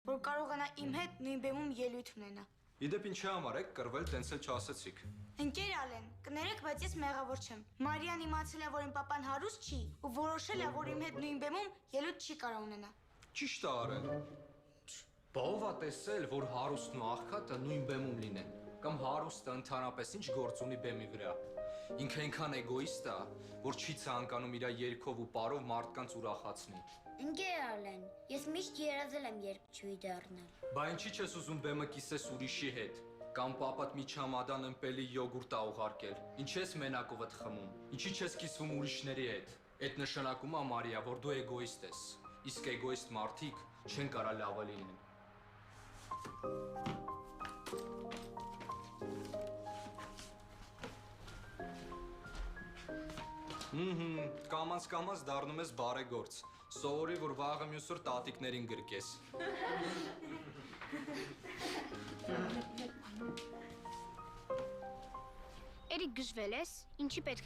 որ կարողանա իմ հետ նույն բեմում ելույթ ունենա։ Իդեպ ինչի համար եք կռվել, տենց էլ չասեցիք։ Ընկեր Ալեն, կներեք, բայց ես մեղավոր չեմ։ Մարիան իմացել է, որ իմ papan հարուստ չի ու որոշել է, որ իմ հետ նույն բեմում ելույթ չի կարող ունենա։ Ճիշտ է արել։ Բա ով է տեսել, որ հարուստն ու աղքատը նույն բեմում լինեն։ Կամ հարուստը ընդհանրապես ինչ գործ ունի բեմի վրա։ Ինքը այնքան էգոիստ է, որ չի ցանկանում իր երգով ու պարով մարդկանց ուրախացնի։ Ընկեր Ալեն, ես միշտ երազել եմ երգչուհի դառնալ։ Բա ինչի՞ չես ուզում բեմը կիսես ուրիշի հետ։ Կամ պապատ մի չամադան ըմպելի յոգուրտ ա ուղարկել։ Ինչ ես մենակովդ խմում։ Ինչի՞ չես կիսվում ուրիշների հետ։ Այդ նշանակում է, Մարիա, որ դու էգոիստ ես։ Իսկ էգոիստ մարդիկ չեն կարա լավը լինեն։ Կամաց դառնում ես բարեգործ։ Սովորի, որ վաղը մյուս օր տատիկներին գրկես։ Էրիկ գժվել ես, ինչի պետք է